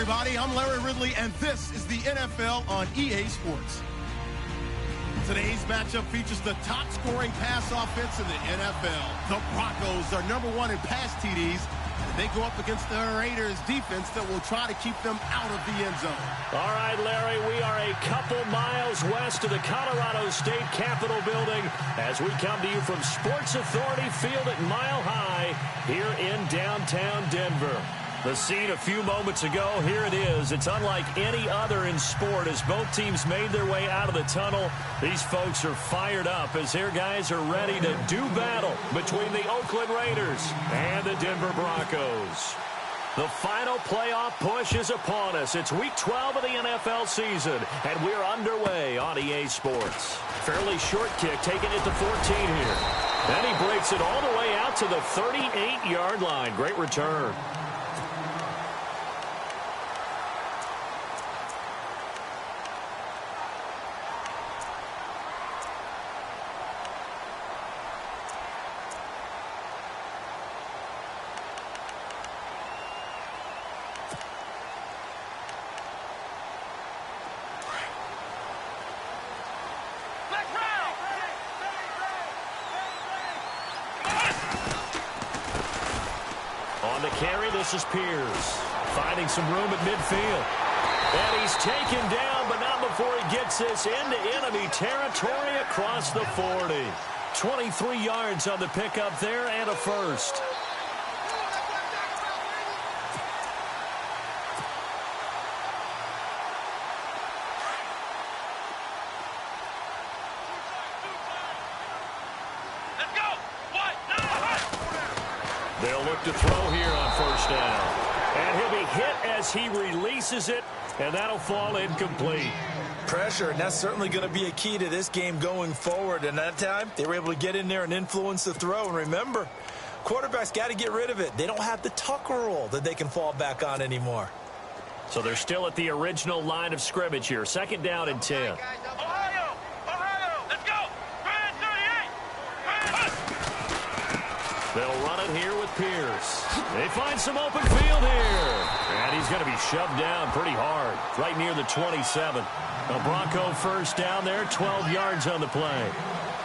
everybody. I'm Larry Ridley, and this is the NFL on EA Sports. Today's matchup features the top-scoring pass offense in the NFL. The Broncos are #1 in pass TDs, and they go up against the Raiders defense that will try to keep them out of the end zone. All right, Larry, we are a couple miles west of the Colorado State Capitol building as we come to you from Sports Authority Field at Mile High here in downtown Denver. The scene a few moments ago, here it is. It's unlike any other in sport as both teams made their way out of the tunnel. These folks are fired up as their guys are ready to do battle between the Oakland Raiders and the Denver Broncos. The final playoff push is upon us. It's week 12 of the NFL season, and we're underway on EA Sports. Fairly short kick, taking it to 14 here. Then he breaks it all the way out to the 38-yard line. Great return. On the carry, this is Pierce. Finding some room at midfield. And he's taken down, but not before he gets this into enemy territory across the 40. 23 yards on the pickup there and a first. They'll look to throw here on first down. And he'll be hit as he releases it, and that'll fall incomplete. Pressure, and that's certainly going to be a key to this game going forward. And that time, they were able to get in there and influence the throw. And remember, quarterbacks got to get rid of it. They don't have the Tucker rule that they can fall back on anymore. So they're still at the original line of scrimmage here. Second down and 10. They'll run it here with Pierce. They find some open field here. And he's going to be shoved down pretty hard, right near the 27. A Bronco first down there, 12 yards on the play.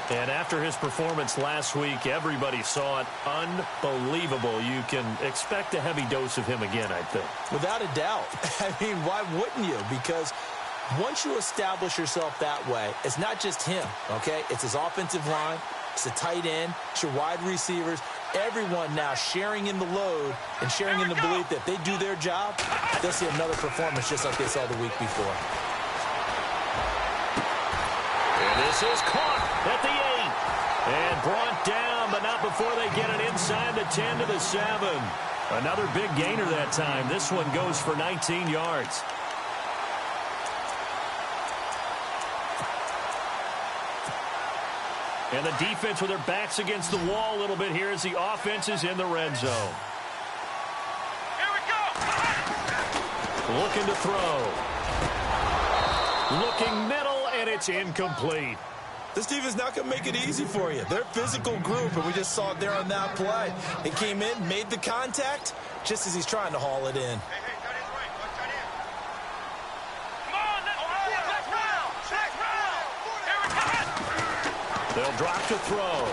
And after his performance last week, everybody saw it. Unbelievable. You can expect a heavy dose of him again, I think. Without a doubt. I mean, why wouldn't you? Because once you establish yourself that way, it's not just him, okay? It's his offensive line. It's the tight end. It's your wide receivers. Everyone now sharing in the load and sharing in the belief that they do their job, they'll see another performance just like they saw the week before. And this is caught at the 8. And brought down, but not before they get it inside the 10 to the 7. Another big gainer that time. This one goes for 19 yards. And the defense with their backs against the wall a little bit here as the offense is in the red zone. Here we go. Looking to throw. Looking middle, and it's incomplete. This defense not going to make it easy for you. They're a physical group, and we just saw it there on that play. They came in, made the contact, just as he's trying to haul it in. They'll drop to throw.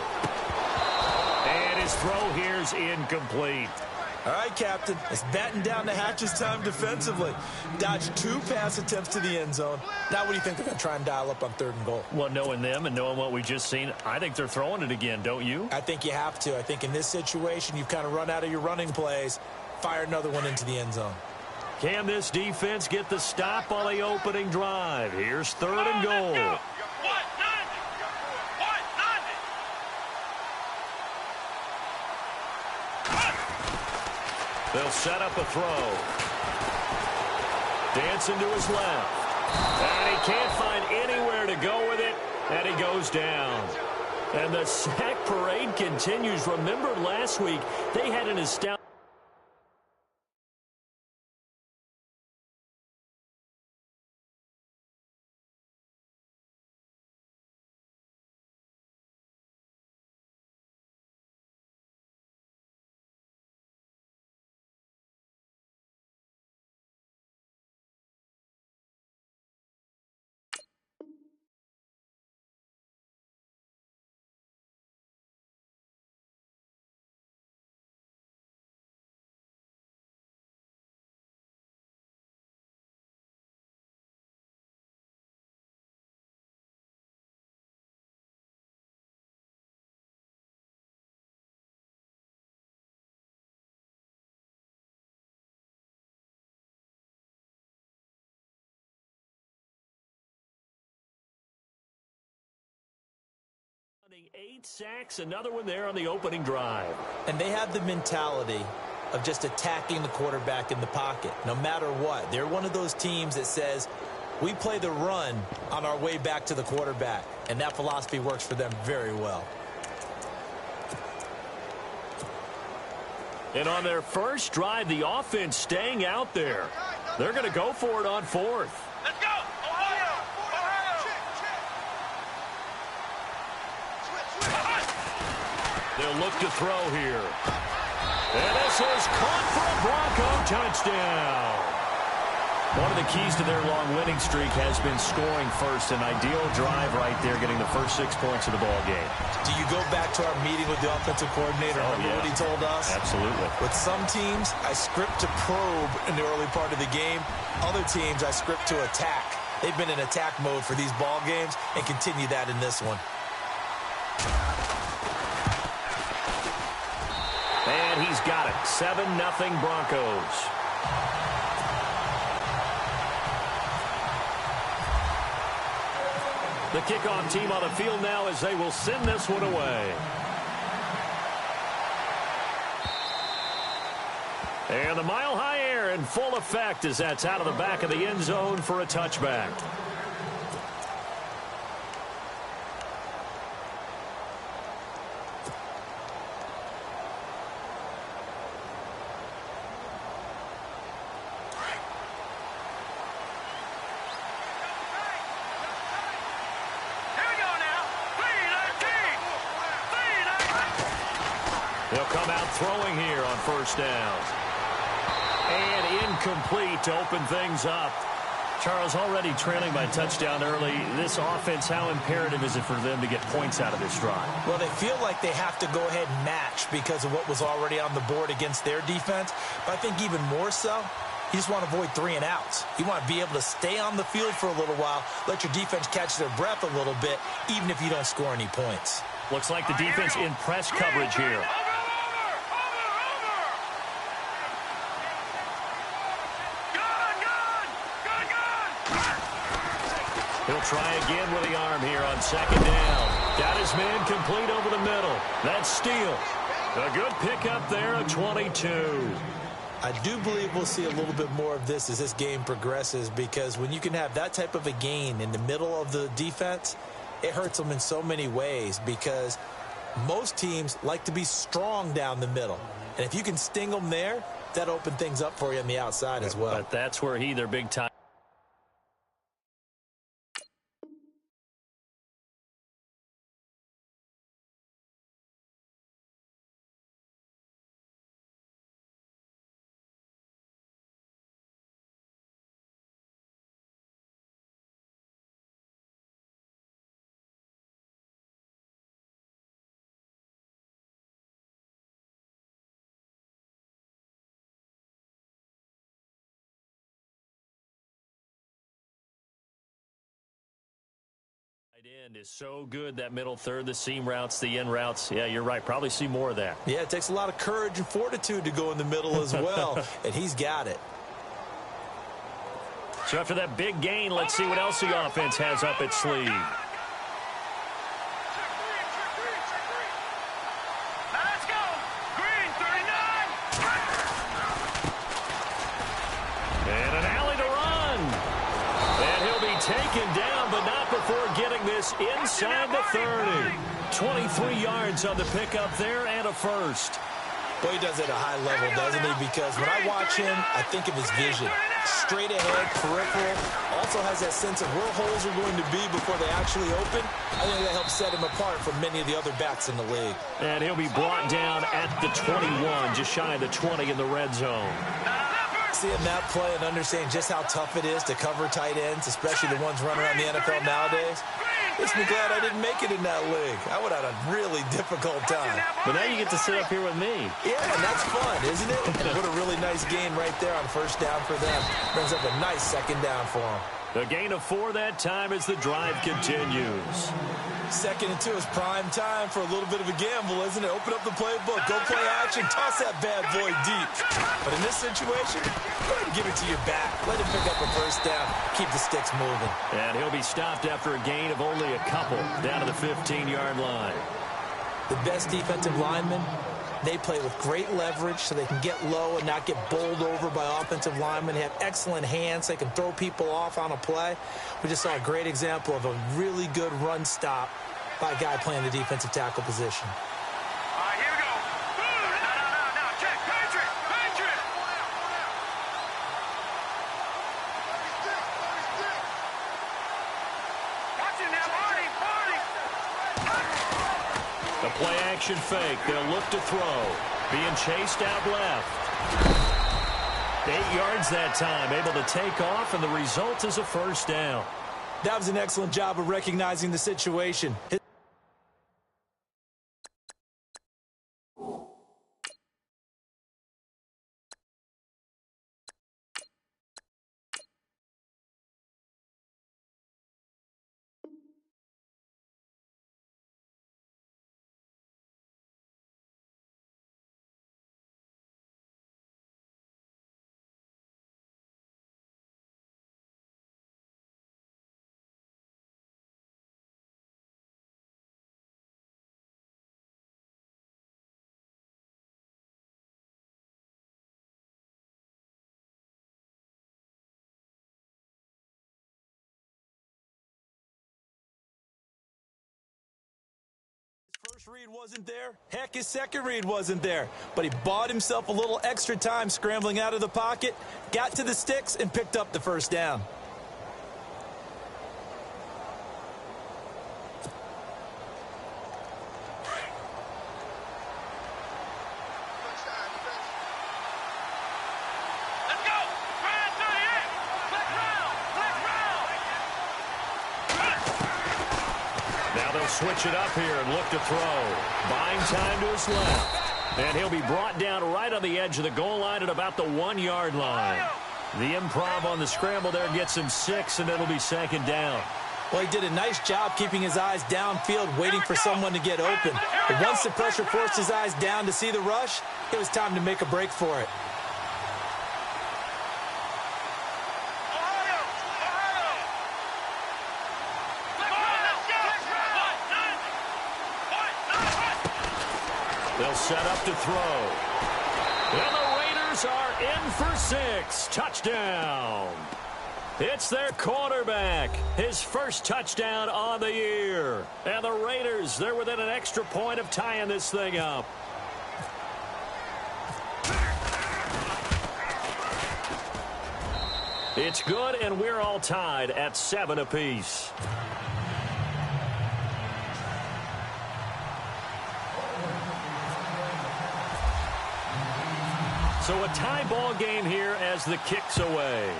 And his throw here is incomplete. All right, Captain. It's batten down the hatches time defensively. Dodged 2 pass attempts to the end zone. Now what do you think they're going to try and dial up on 3rd and goal? Well, knowing them and knowing what we just seen, I think they're throwing it again, don't you? I think you have to. I think in this situation, you've kind of run out of your running plays. Fire another one into the end zone. Can this defense get the stop on the opening drive? Here's 3rd and goal. They'll set up a throw. Dancing to his left. And he can't find anywhere to go with it. And he goes down. And the sack parade continues. Remember last week, they had an astounding 8 sacks, another one there on the opening drive. And they have the mentality of just attacking the quarterback in the pocket, no matter what. They're one of those teams that says, we play the run on our way back to the quarterback, and that philosophy works for them very well. And on their first drive, the offense staying out there. They're going to go for it on 4th. Let's go! Ohio! Ohio! They'll look to throw here. And this is caught for a Bronco touchdown. One of the keys to their long winning streak has been scoring first. An ideal drive right there, getting the first 6 points of the ball game. Do you go back to our meeting with the offensive coordinator? Remember what he told us? Absolutely. With some teams, I script to probe in the early part of the game. Other teams, I script to attack. They've been in attack mode for these ball games and continue that in this one. And he's got it. 7-0 Broncos. The kickoff team on the field now as they will send this one away. And the mile-high air in full effect as that's out of the back of the end zone for a touchback. They'll come out throwing here on first down. And incomplete to open things up. Charles, already trailing by touchdown early. This offense, how imperative is it for them to get points out of this drive? Well, they feel like they have to go ahead and match because of what was already on the board against their defense. But I think even more so, you just want to avoid 3 and outs. You want to be able to stay on the field for a little while, let your defense catch their breath a little bit, even if you don't score any points. Looks like the defense in press coverage here. He'll try again with the arm here on second down. Got his man complete over the middle. That's Steele. A good pickup there at 22. I do believe we'll see a little bit more of this as this game progresses, because when you can have that type of a gain in the middle of the defense, it hurts them in so many ways, because most teams like to be strong down the middle. And if you can sting them there, that opens things up for you on the outside as well. But that's where their big time. End is so good, that middle third, the seam routes, the in routes. Yeah, you're right. Probably see more of that. Yeah, it takes a lot of courage and fortitude to go in the middle as well, and he's got it. So after that big gain, let's see what else the offense has up its sleeve. Let's go! Green, 39! And an alley to run. And he'll be taken down, but not before getting this inside the 30. 23 yards on the pickup there and a first. Well, he does it at a high level, doesn't he? Because when I watch him, I think of his vision. Straight ahead, peripheral. Also has that sense of where holes are going to be before they actually open. I think that helps set him apart from many of the other backs in the league. And he'll be brought down at the 21, just shy of the 20 in the red zone. Seeing that play and understanding just how tough it is to cover tight ends, especially the ones running around the NFL nowadays, makes me glad I didn't make it in that league. I would have had a really difficult time. But now you get to sit up here with me. Yeah, and that's fun, isn't it? And what a really nice gain right there on first down for them. Brings up a nice second down for them. The gain of 4 that time as the drive continues. 2nd and 2 is prime time for a little bit of a gamble, isn't it? Open up the playbook, go play action, toss that bad boy deep. But in this situation, go ahead and give it to your back. Let him pick up a first down, keep the sticks moving. And he'll be stopped after a gain of only a couple down to the 15-yard line. The best defensive linemen, they play with great leverage so they can get low and not get bowled over by offensive linemen. They have excellent hands. They can throw people off on a play. We just saw a great example of a really good run stop by a guy playing the defensive tackle position. All right, here we go. No. Check. Patriot. Watch it now, Barney. The play-action fake. They'll look to throw. Being chased out left. 8 yards that time. Able to take off, and the result is a first down. That was an excellent job of recognizing the situation. First read wasn't there. Heck, his second read wasn't there. But he bought himself a little extra time scrambling out of the pocket, got to the sticks, and picked up the first down. Let's go. Grand 38. Flex round. Now they'll switch it up here and look to throw. Buying time to his left. And he'll be brought down right on the edge of the goal line at about the 1-yard line. The improv on the scramble there gets him 6, and it'll be 2nd down. Well, he did a nice job keeping his eyes downfield, waiting for someone to get open. But once the pressure forced his eyes down to see the rush, it was time to make a break for it. They'll set up to throw. And the Raiders are in for 6. Touchdown. It's their quarterback. His first touchdown on the year. And the Raiders, they're within an extra point of tying this thing up. It's good, and we're all tied at 7 apiece. So a tie ball game here as the kick's away.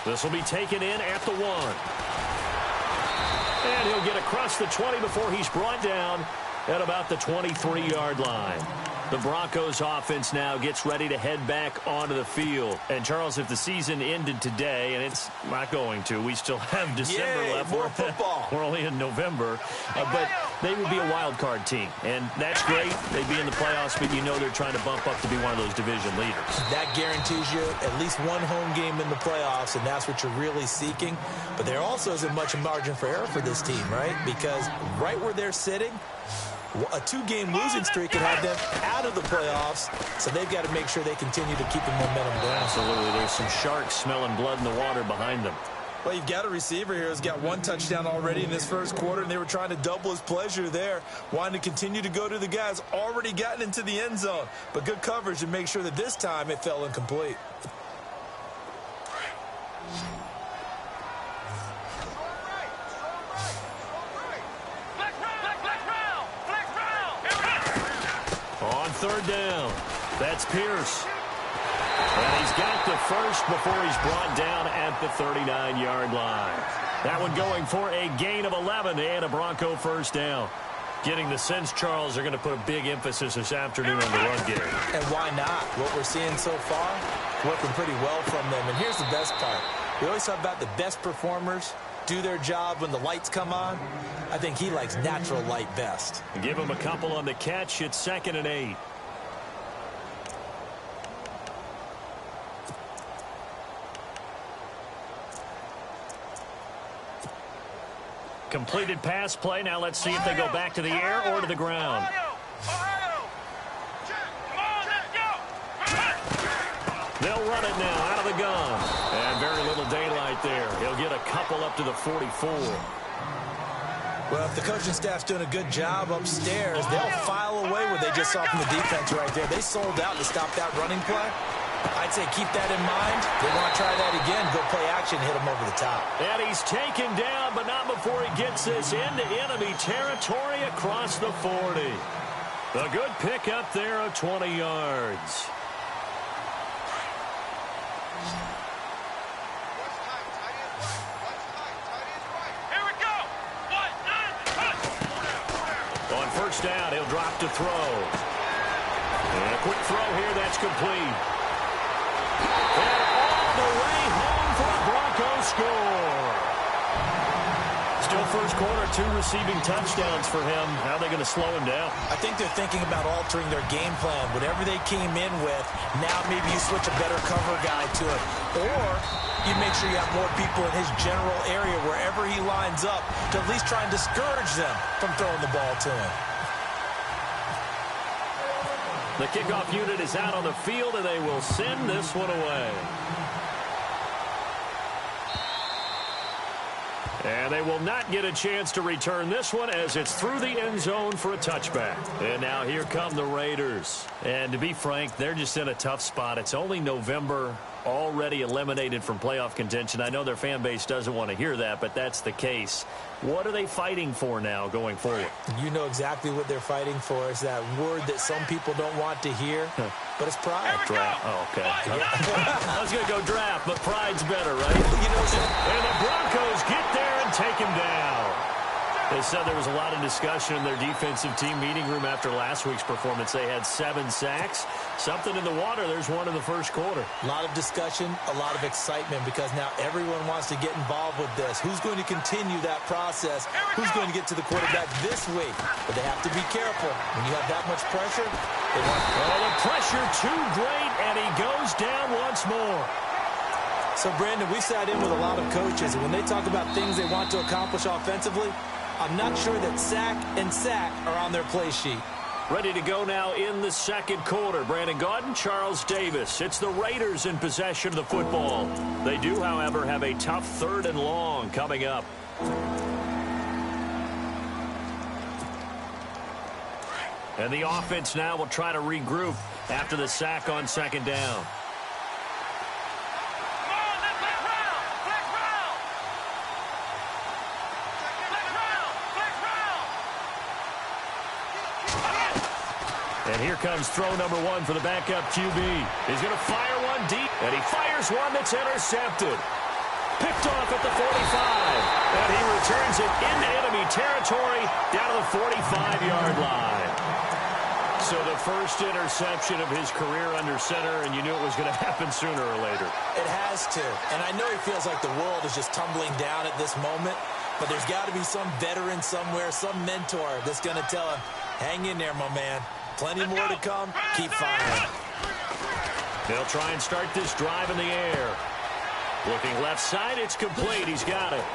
This will be taken in at the 1. And he'll get across the 20 before he's brought down at about the 23-yard line. The Broncos offense now gets ready to head back onto the field. And, Charles, if the season ended today, and it's not going to, we still have December left. More football. We're only in November. But they would be a wild card team. And that's great. They'd be in the playoffs, but you know they're trying to bump up to be one of those division leaders. That guarantees you at least one home game in the playoffs, and that's what you're really seeking. But there also isn't much margin for error for this team, right? Because right where they're sitting, a 2-game losing streak could have them out of the playoffs, so they've got to make sure they continue to keep the momentum going. Absolutely. There's some sharks smelling blood in the water behind them. Well, you've got a receiver here who's got 1 touchdown already in this first quarter, and they were trying to double his pleasure there, wanting to continue to go to the guys already gotten into the end zone. But good coverage to make sure that this time it fell incomplete. On 3rd down, that's Pierce. And he's got the first before he's brought down at the 39-yard line. That one going for a gain of 11 and a Bronco first down. Getting the sense, Charles, they're going to put a big emphasis this afternoon on the run game. And why not? What we're seeing so far, working pretty well from them. And here's the best part. We always talk about the best performers do their job when the lights come on. I think he likes natural light best. Give him a couple on the catch. It's 2nd and 8. Completed pass play. Now let's see if they go back to the air or to the ground. They'll run it now out of the gun. And very little daylight there. He'll get a couple up to the 44. Well, if the coaching staff's doing a good job upstairs, they'll file away what they just saw from the defense right there. They sold out to stop that running play. I'd say keep that in mind. They want to try that again, go play action, hit him over the top. And he's taken down, but not before he gets this into enemy territory across the 40. A good pickup there of 20 yards. Here we go. On first down, he'll drop to throw. And a quick throw here, that's complete. And all the way home for a Broncos score. Still first quarter, 2 receiving touchdowns for him. How are they going to slow him down? I think they're thinking about altering their game plan. Whatever they came in with, now maybe you switch a better cover guy to it. Or you make sure you have more people in his general area wherever he lines up to at least try and discourage them from throwing the ball to him. The kickoff unit is out on the field, and they will send this one away. And they will not get a chance to return this one as it's through the end zone for a touchback. And now here come the Raiders. And to be frank, they're just in a tough spot. It's only November, already eliminated from playoff contention. I know their fan base doesn't want to hear that, but that's the case. What are they fighting for now going forward? You know exactly what they're fighting for. It's that word that some people don't want to hear, but it's pride. Draft. Oh, okay. I was going to go draft, but pride's better, right? And the Broncos get there and take him down. They said there was a lot of discussion in their defensive team meeting room after last week's performance. They had 7 sacks. Something in the water. There's one in the first quarter. A lot of discussion, a lot of excitement because now everyone wants to get involved with this. Who's going to continue that process? Who's going to get to the quarterback this week? But they have to be careful. When you have that much pressure, they want... Oh, the pressure too great, and he goes down once more. So, Brandon, we sat in with a lot of coaches, and when they talk about things they want to accomplish offensively, I'm not sure that sack and sack are on their play sheet. Ready to go now in the second quarter. Brandon Gaudin, Charles Davis. It's the Raiders in possession of the football. They do, however, have a tough 3rd and long coming up. And the offense now will try to regroup after the sack on 2nd down. And here comes throw number 1 for the backup QB. He's going to fire one deep, and he fires one that's intercepted. Picked off at the 45, and he returns it into enemy territory down to the 45-yard line. So the first interception of his career under center, and you knew it was going to happen sooner or later. It has to, and I know he feels like the world is just tumbling down at this moment, but there's got to be some veteran somewhere, some mentor that's going to tell him, hang in there, my man. Plenty more to come. Keep firing. They'll try and start this drive in the air. Looking left side, it's complete. He's got it.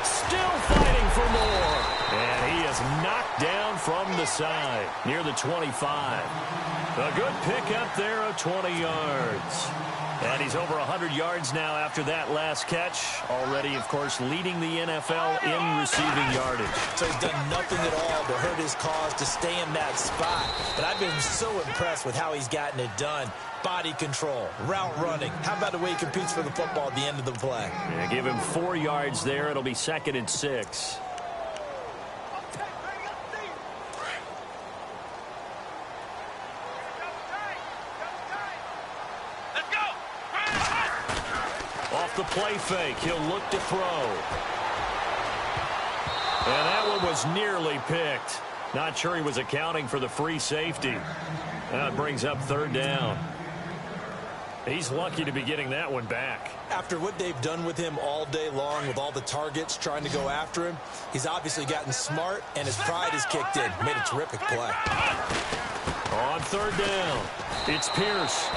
Still fighting for more. And he is knocked down from the side near the 25. A good pickup there of 20 yards. And he's over 100 yards now after that last catch. Already, of course, leading the NFL in receiving yardage. So he's done nothing at all to hurt his cause to stay in that spot. But I've been so impressed with how he's gotten it done. Body control, route running. How about the way he competes for the football at the end of the play? Yeah, give him 4 yards there. It'll be 2nd and 6. Off the play fake, he'll look to throw. And that one was nearly picked. Not sure he was accounting for the free safety. That brings up 3rd down. He's lucky to be getting that one back. After what they've done with him all day long with all the targets trying to go after him, he's obviously gotten smart and his pride is kicked in. Made a terrific play. On third down, it's Pierce.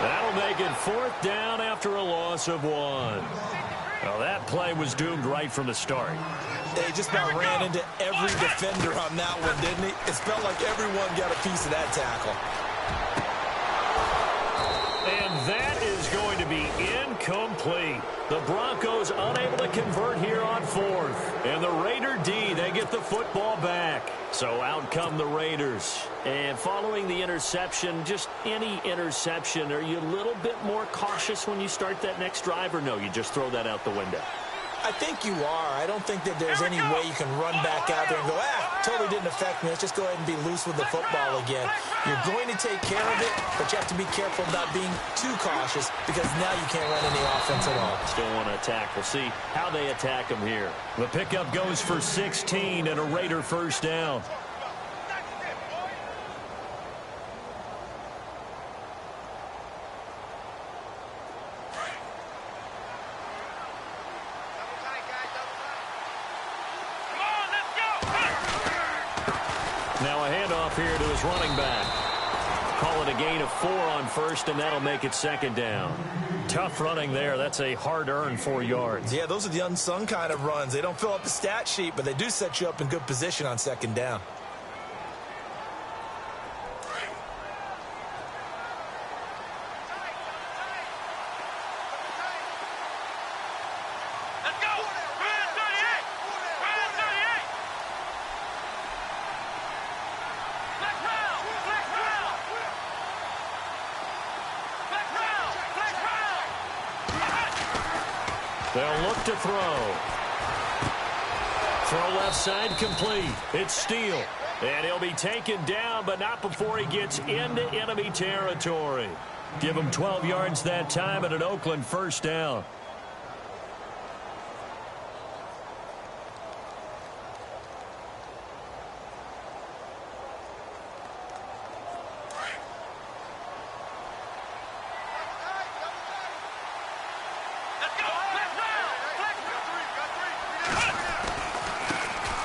That'll make it fourth down after a loss of 1. Well, that play was doomed right from the start. They just about ran into every defender on that one, didn't he? It felt like everyone got a piece of that tackle. And that is going to be incomplete. The Broncos unable to convert here on fourth. And the Raider D, they get the football back. So out come the Raiders. And following the interception, just any interception, are you a little bit more cautious when you start that next drive, or no, you just throw that out the window? I think you are. I don't think that there's any way you can run back out there and go, totally didn't affect me. Let's just go ahead and be loose with the football again. You're going to take care of it, but you have to be careful about being too cautious because now you can't run any offense at all. Still want to attack. We'll see how they attack him here. The pickup goes for 16 and a Raider first down. Now a handoff here to his running back. Call it a gain of 4 on first, and that'll make it second down. Tough running there. That's a hard-earned 4 yards. Yeah, those are the unsung kind of runs. They don't fill up the stat sheet, but they do set you up in good position on second down. They'll look to throw. Throw left side complete. It's Steele. And he'll be taken down, but not before he gets into enemy territory. Give him 12 yards that time and an Oakland first down.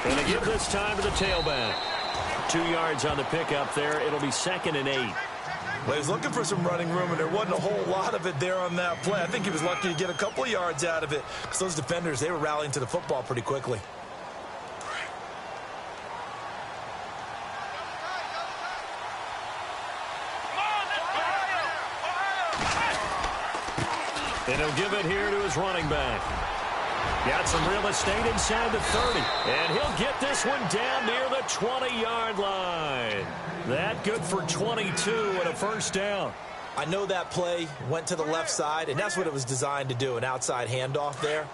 And they give this time to the tailback. 2 yards on the pickup there. It'll be 2nd and 8. Well, he was looking for some running room, and there wasn't a whole lot of it there on that play. I think he was lucky to get a couple of yards out of it because those defenders, they were rallying to the football pretty quickly. And he'll give it here to his running back. Got some real estate inside the 30. And he'll get this one down near the 20-yard line. That good for 22 and a first down. I know that play went to the left side, and that's what it was designed to do, an outside handoff there.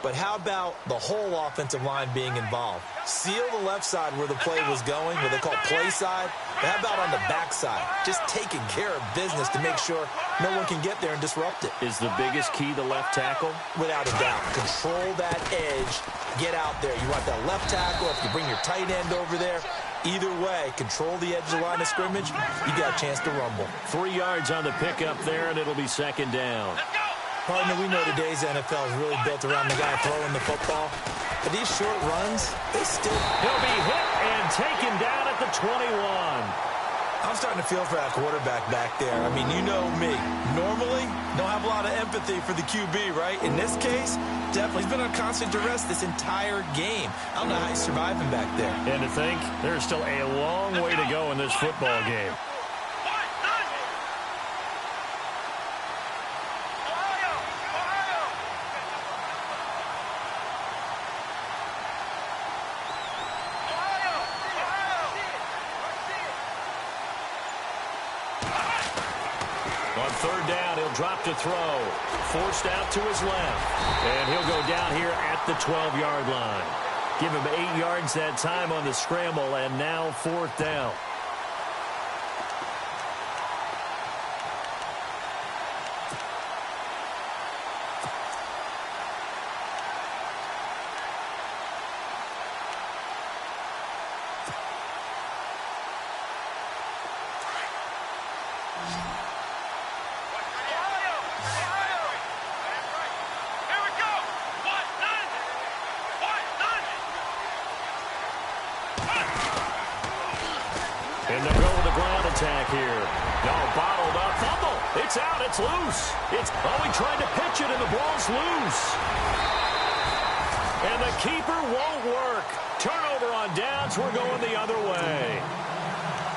But how about the whole offensive line being involved? Seal the left side where the play was going, what they call play side. But how about on the back side? Just taking care of business to make sure no one can get there and disrupt it. Is the biggest key the left tackle? Without a doubt. Control that edge. Get out there. You want that left tackle. If you bring your tight end over there, either way, control the edge of the line of scrimmage, you got a chance to rumble. 3 yards on the pickup there, and it'll be second down. Partner, we know today's NFL is really built around the guy throwing the football. But these short runs, they still... He'll be hit and taken down at the 21. I'm starting to feel for that quarterback back there. I mean, you know me. Normally, don't have a lot of empathy for the QB, right? In this case, definitely. He's been on constant duress this entire game. I don't know how he's surviving back there. And to think, there's still a long way to go in this football game. Third down, he'll drop to throw. Forced out to his left. And he'll go down here at the 12-yard line. Give him 8 yards that time on the scramble, and now fourth down. attack here. No, bottled up. Fumble. It's out. It's loose. He tried to pitch it, and the ball's loose. And the keeper won't work. Turnover on downs. We're going the other way.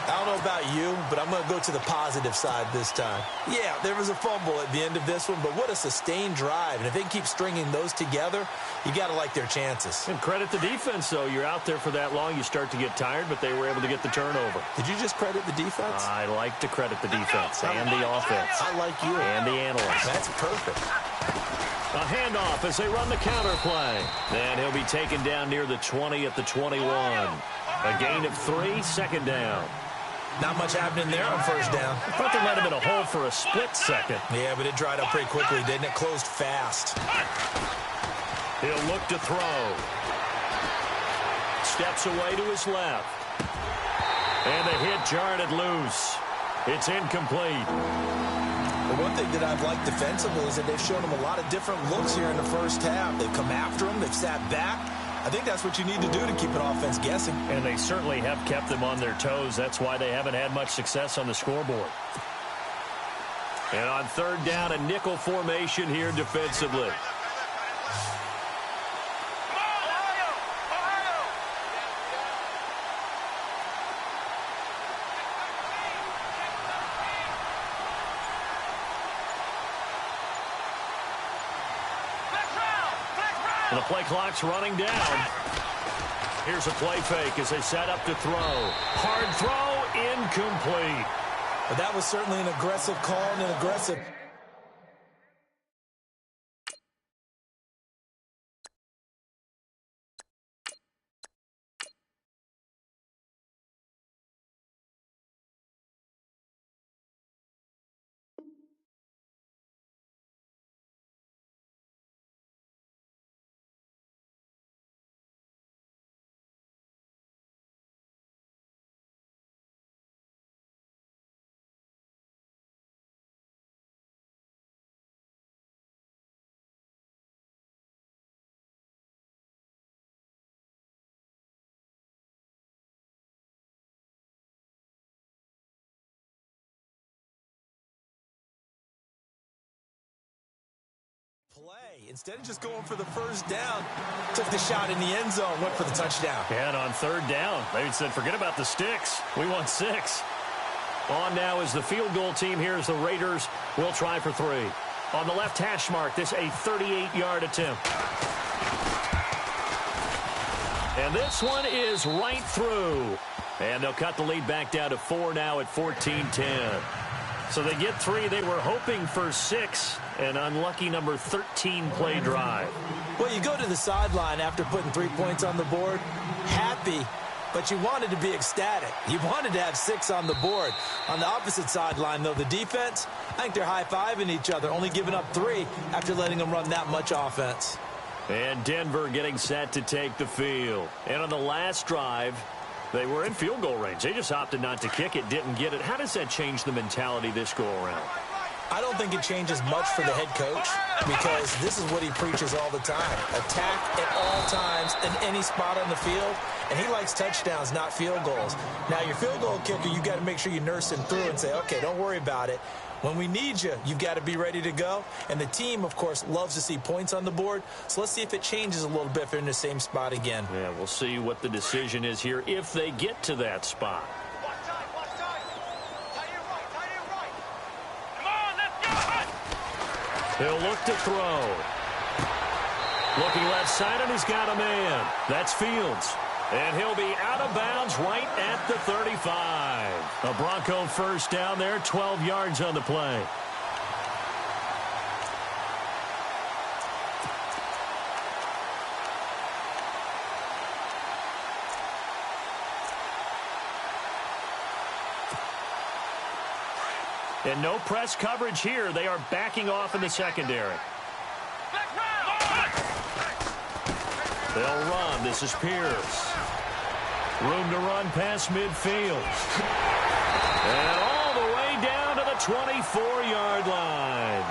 I don't know about you, but I'm going to go to the positive side this time. Yeah, there was a fumble at the end of this one, but what a sustained drive. And if they can keep stringing those together, you got to like their chances. And credit the defense, though. You're out there for that long, you start to get tired, but they were able to get the turnover. Did you just credit the defense? I like to credit the defense and the offense. I like you. And the analysts. That's perfect. A handoff as they run the counter play. Then he'll be taken down near the 20 at the 21. A gain of 3, second down. Not much happening there on first down. I thought they might have been a hole for a split second. Yeah, but it dried up pretty quickly, didn't it? Closed fast. He'll look to throw. Steps away to his left. And the hit jarred it loose. It's incomplete. The one thing that I've liked defensively is that they've shown him a lot of different looks here in the first half. They've come after him. They've sat back. I think that's what you need to do to keep an offense guessing. And they certainly have kept them on their toes. That's why they haven't had much success on the scoreboard. And on third down, a nickel formation here defensively. And the play clock's running down. Here's a play fake as they set up to throw. Hard throw, incomplete. But that was certainly an aggressive call and an aggressive... play. Instead of just going for the first down, took the shot in the end zone, went for the touchdown. And on third down, they said, forget about the sticks. We want 6. On now is the field goal team here as the Raiders will try for 3. On the left hash mark, this a 38-yard attempt. And this one is right through. And they'll cut the lead back down to 4 now at 14-10. So they get 3. They were hoping for 6. An unlucky number 13 play drive. Well, you go to the sideline after putting 3 points on the board, happy, but you wanted to be ecstatic. You wanted to have 6 on the board. On the opposite sideline, though, the defense, I think they're high-fiving each other, only giving up 3 after letting them run that much offense. And Denver getting set to take the field. And on the last drive, they were in field goal range. They just opted not to kick it, didn't get it. How does that change the mentality this go-around? I don't think it changes much for the head coach because this is what he preaches all the time. Attack at all times in any spot on the field, and he likes touchdowns, not field goals. Now, your field goal kicker, you've got to make sure you nurse him through and say, okay, don't worry about it. When we need you, you've got to be ready to go. And the team, of course, loves to see points on the board. So let's see if it changes a little bit if they're in the same spot again. Yeah, we'll see what the decision is here if they get to that spot. He'll look to throw. Looking left side, and he's got a man. That's Fields. And he'll be out of bounds right at the 35. A Bronco first down there, 12 yards on the play. And no press coverage here. They are backing off in the secondary. They'll run. This is Pierce. Room to run past midfield. And all the way down to the 24-yard line.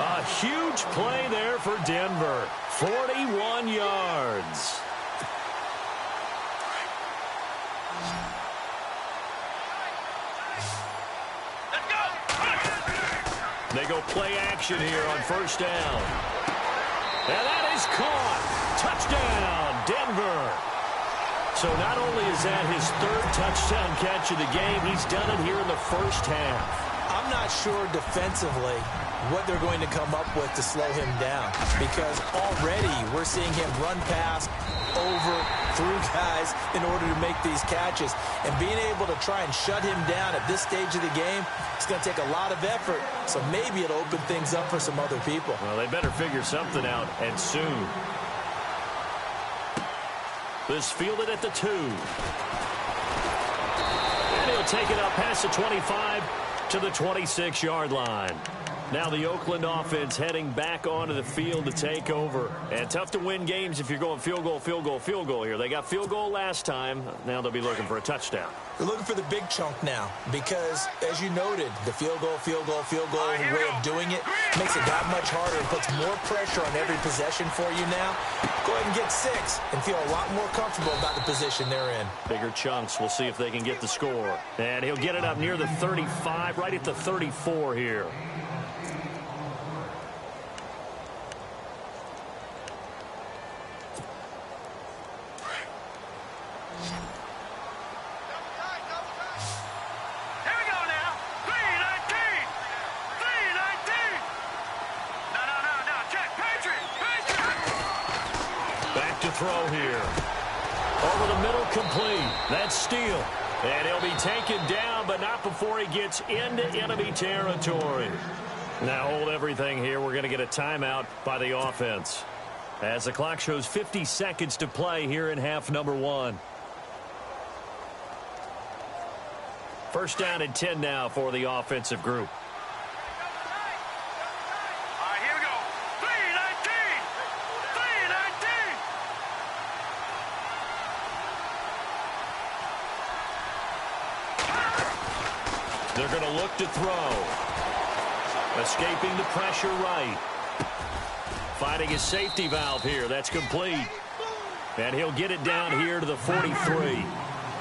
A huge play there for Denver. 41 yards. They go play action here on first down. And that is caught. Touchdown, Denver. So not only is that his third touchdown catch of the game, he's done it here in the first half. I'm not sure defensively what they're going to come up with to slow him down, because already we're seeing him run past, over, through guys in order to make these catches. And being able to try and shut him down at this stage of the game, it's going to take a lot of effort. So maybe it'll open things up for some other people. Well, they better figure something out, and soon. This fielded at the 2. And he'll take it up past the 25 to the 26-yard line. Now the Oakland offense heading back onto the field to take over. And tough to win games if you're going field goal, field goal, field goal here. They got field goal last time. Now they'll be looking for a touchdown. They're looking for the big chunk now because, as you noted, the field goal, field goal, field goal way of doing it makes it that much harder and puts more pressure on every possession for you now. Go ahead and get 6 and feel a lot more comfortable about the position they're in. Bigger chunks. We'll see if they can get the score. And he'll get it up near the 35, right at the 34 here. Throw here. Over the middle, complete. That's Steele. And he'll be taken down, but not before he gets into enemy territory. Now hold everything here. We're going to get a timeout by the offense, as the clock shows 50 seconds to play here in half number 1. First down and 10 now for the offensive group. They're going to look to throw. Escaping the pressure right. Finding his safety valve here. That's complete. And he'll get it down here to the 43.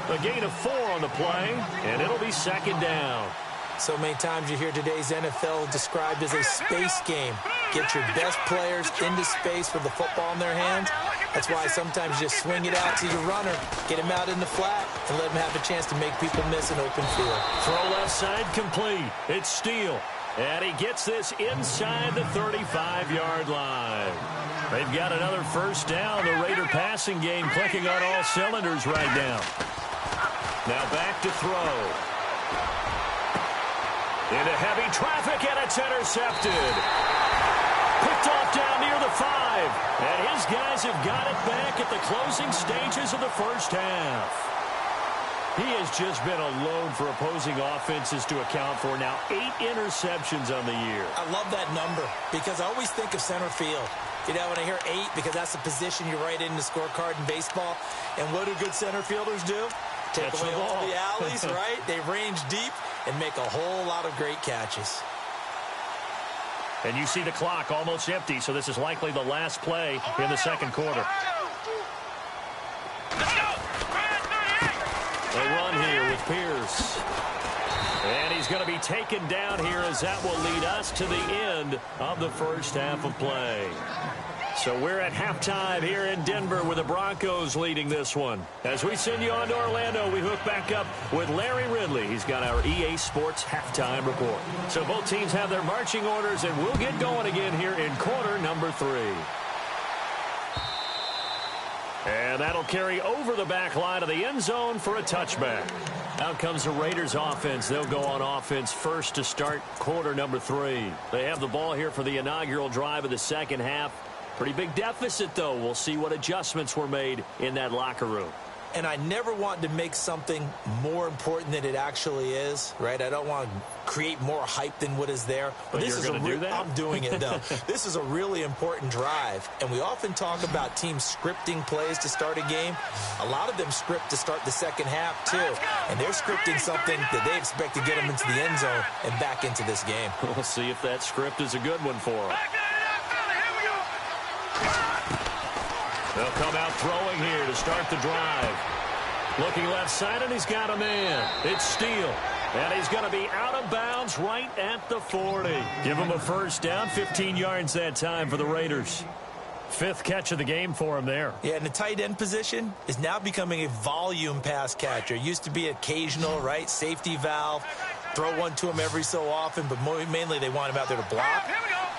A gain of 4 on the play, and it'll be second down. So many times you hear today's NFL described as a space game. Get your best players into space with the football in their hands. That's why sometimes you just swing it out to your runner, get him out in the flat, and let him have a chance to make people miss an open field. Throw left side complete. It's Steele. And he gets this inside the 35-yard line. They've got another first down. The Raider passing game clicking on all cylinders right now. Now back to throw. Into heavy traffic, and it's intercepted. Picked off down near the 5. And his guys have got it back at the closing stages of the first half. He has just been a load for opposing offenses to account for. Now 8 interceptions on the year. I love that number because I always think of center field. You know, when I hear 8, because that's the position you write in the scorecard in baseball. And what do good center fielders do? Take away all the alleys, right? They range deep and make a whole lot of great catches. And you see the clock almost empty, so this is likely the last play in the second quarter. A run here with Pierce. And he's going to be taken down here, as that will lead us to the end of the first half of play. So we're at halftime here in Denver with the Broncos leading this one. As we send you on to Orlando, we hook back up with Larry Ridley. He's got our EA Sports halftime report. So both teams have their marching orders, and we'll get going again here in quarter number 3. And that'll carry over the back line of the end zone for a touchback. Out comes the Raiders offense. They'll go on offense first to start quarter number 3. They have the ball here for the inaugural drive of the second half. Pretty big deficit, though. We'll see what adjustments were made in that locker room. And I never want to make something more important than it actually is, right? I don't want to create more hype than what is there. But this you're going to do that? I'm doing it, though. This is a really important drive. And we often talk about teams scripting plays to start a game. A lot of them script to start the second half, too. And they're scripting something that they expect to get them into the end zone and back into this game. We'll see if that script is a good one for them. They'll come out throwing here to start the drive. Looking left side, and he's got a man. It's Steele. And he's going to be out of bounds right at the 40. Give him a first down, 15 yards that time for the Raiders. 5th catch of the game for him there. Yeah, and the tight end position is now becoming a volume pass catcher. It used to be occasional, right? Safety valve. Throw one to him every so often, but mainly they want him out there to block.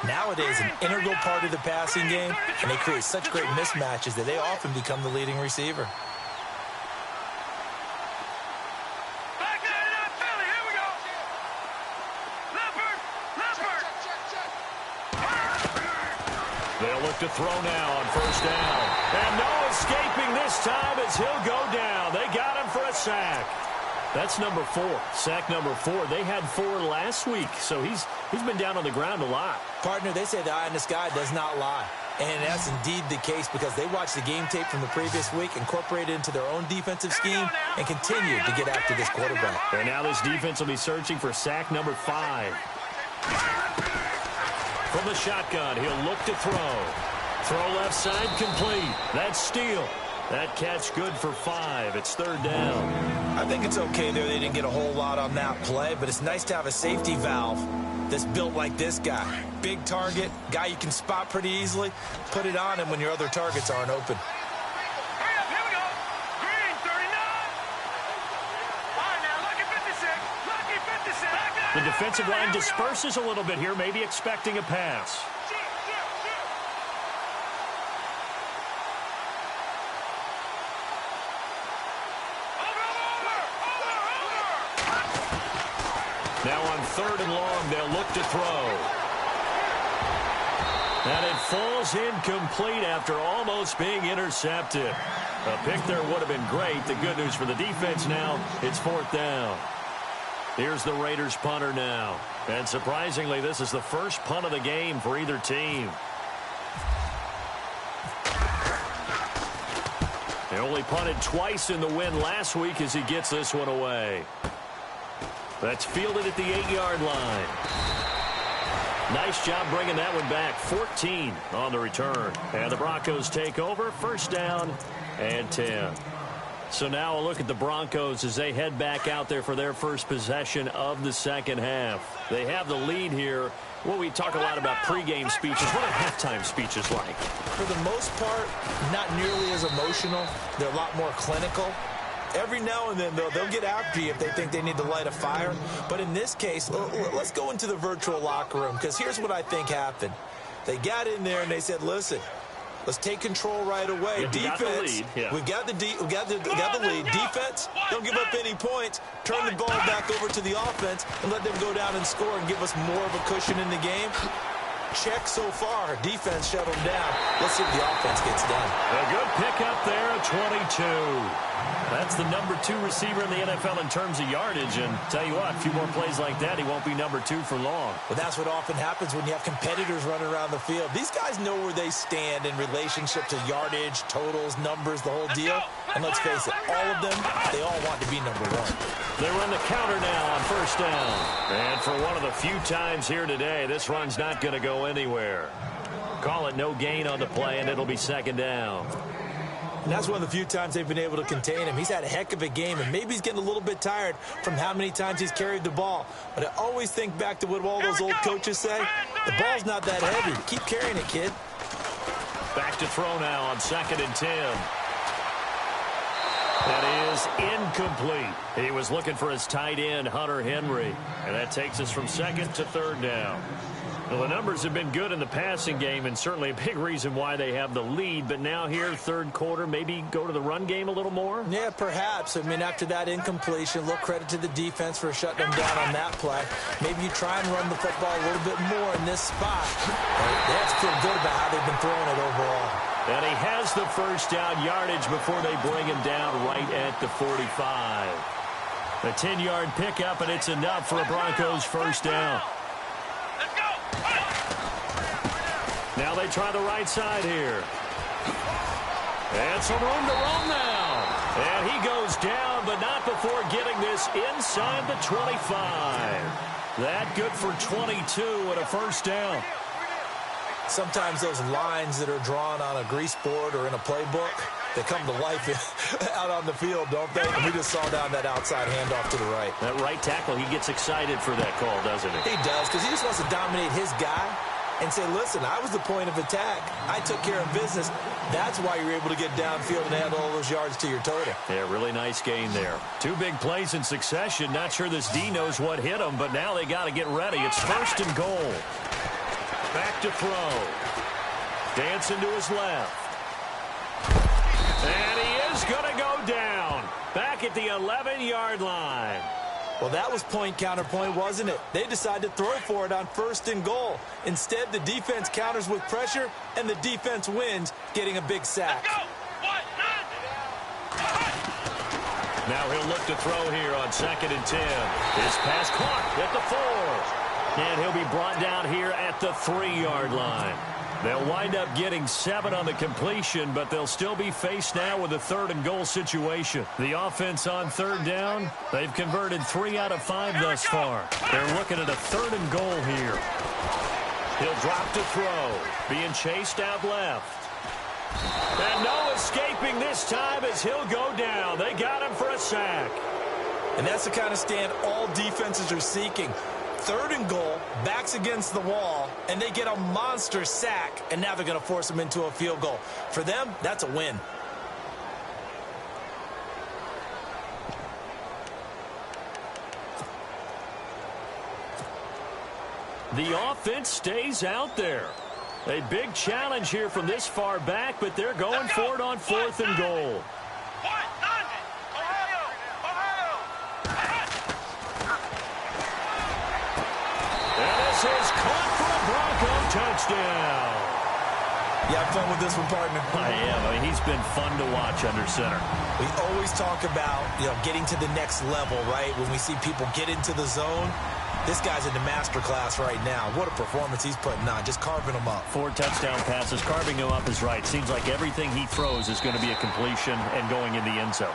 Nowadays, an integral part of the passing game, and they create such great mismatches that they often become the leading receiver. They'll look to throw now on first down. And no escaping this time as he'll go down. They got him for a sack. That's number 4. Sack number 4. They had 4 last week, so he's been down on the ground a lot. Partner, they say the eye in the sky does not lie. And that's indeed the case because they watched the game tape from the previous week, incorporated it into their own defensive scheme, and continued to get after this quarterback. And now this defense will be searching for sack number 5. From the shotgun, he'll look to throw. Throw left side complete. That's Steele. That catch good for 5. It's 3rd down. I think it's okay there. They didn't get a whole lot on that play, but it's nice to have a safety valve that's built like this guy. Big target, guy you can spot pretty easily. Put it on him when your other targets aren't open. Hurry up, here we go. Green, 39. All right, now, lucky 56. Lucky 56. The defensive line disperses a little bit here, maybe expecting a pass. Now on 3rd and long, they'll look to throw. And it falls incomplete after almost being intercepted. A pick there would have been great. The good news for the defense now, it's 4th down. Here's the Raiders punter now. And surprisingly, this is the first punt of the game for either team. They only punted twice in the win last week as he gets this one away. That's fielded at the 8-yard line. Nice job bringing that one back. 14 on the return. And the Broncos take over. 1st down and 10. So now a look at the Broncos as they head back out there for their first possession of the second half. They have the lead here. Well, we talk a lot about pregame speeches. What are halftime speeches like? For the most part, not nearly as emotional. They're a lot more clinical. Every now and then, they'll get after you if they think they need to light a fire. But in this case, let's go into the virtual locker room, because here's what I think happened. They got in there and they said, listen, let's take control right away. Defense, we've got the lead. Defense, don't give up any points. Turn the ball back over to the offense and let them go down and score and give us more of a cushion in the game. Check so far. Defense shut them down. Let's see if the offense gets done. A good pickup there at 22. That's the number 2 receiver in the NFL in terms of yardage. And tell you what, a few more plays like that, he won't be number 2 for long. Well, that's what often happens when you have competitors running around the field. These guys know where they stand in relationship to yardage, totals, numbers, the whole deal. And let's face it, all of them, they all want to be number 1. They run the counter now on 1st down. And for one of the few times here today, this run's not going to go anywhere. Call it no gain on the play, and it'll be 2nd down. And that's one of the few times they've been able to contain him. He's had a heck of a game, and maybe he's getting a little bit tired from how many times he's carried the ball. But I always think back to what all those old coaches say. The ball's not that heavy. Keep carrying it, kid. Back to throw now on 2nd and 10. That is incomplete. He was looking for his tight end, Hunter Henry. And that takes us from 2nd to 3rd down. Well, the numbers have been good in the passing game, and certainly a big reason why they have the lead. But now here, 3rd quarter, maybe go to the run game a little more? Yeah, perhaps. I mean, after that incompletion, a little credit to the defense for shutting them down on that play. Maybe you try and run the football a little bit more in this spot. They have to feel good about how they've been throwing it overall. And he has the 1st down yardage before they bring him down right at the 45. A 10-yard pickup, and it's enough for a Broncos 1st down. Now they try the right side here. And some room to roam now. And he goes down, but not before getting this inside the 25. That good for 22 and a 1st down. Sometimes those lines that are drawn on a grease board or in a playbook, They come to life out on the field, don't they? And we just saw down that outside handoff to the right. That right tackle, he gets excited for that call, doesn't he? He does, because he just wants to dominate his guy and say, listen, I was the point of attack. I took care of business. That's why you're able to get downfield and add all those yards to your total. Yeah, really nice gain there. 2 big plays in succession. Not sure this D knows what hit him, but now they got to get ready. It's 1st and goal. Back to throw. Dancing to his left. And he is going to go down. Back at the 11-yard line. Well, that was point counterpoint, wasn't it? They decided to throw for it on 1st and goal. Instead, the defense counters with pressure, and the defense wins, getting a big sack. Now he'll look to throw here on 2nd and 10. His pass caught at the 4. And he'll be brought down here at the 3-yard line. They'll wind up getting 7 on the completion, but they'll still be faced now with a 3rd and goal situation. The offense on 3rd down, they've converted 3 out of 5 thus far. They're looking at a 3rd and goal here. He'll drop to throw, being chased out left. And no escaping this time as he'll go down. They got him for a sack. And that's the kind of stand all defenses are seeking. 3rd and goal, backs against the wall, and they get a monster sack, and now they're going to force them into a field goal. For them, that's a win. The offense stays out there. A big challenge here from this far back, but they're going for it on 4th and goal. Is caught for a Bronco touchdown. You have fun with this one, partner? I am. I mean, he's been fun to watch under center. We always talk about, getting to the next level, right? When we see people get into the zone, this guy's in the master class right now. What a performance he's putting on, just carving them up. 4 touchdown passes. Carving him up is right. Seems like everything he throws is going to be a completion and going in the end zone.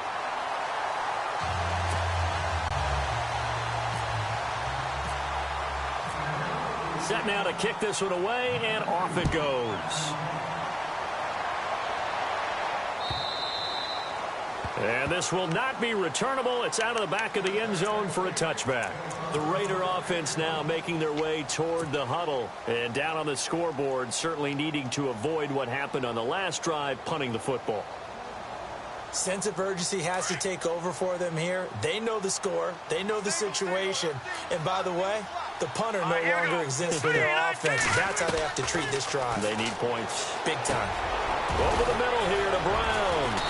Set now to kick this one away, and off it goes. And this will not be returnable. It's out of the back of the end zone for a touchback. The Raider offense now making their way toward the huddle. And down on the scoreboard, certainly needing to avoid what happened on the last drive, punting the football. Sense of urgency has to take over for them here. They know the score. They know the situation. And by the way, the punter no longer exists for their offense. That's how they have to treat this drive. They need points. Big time. Over the middle here to Brown.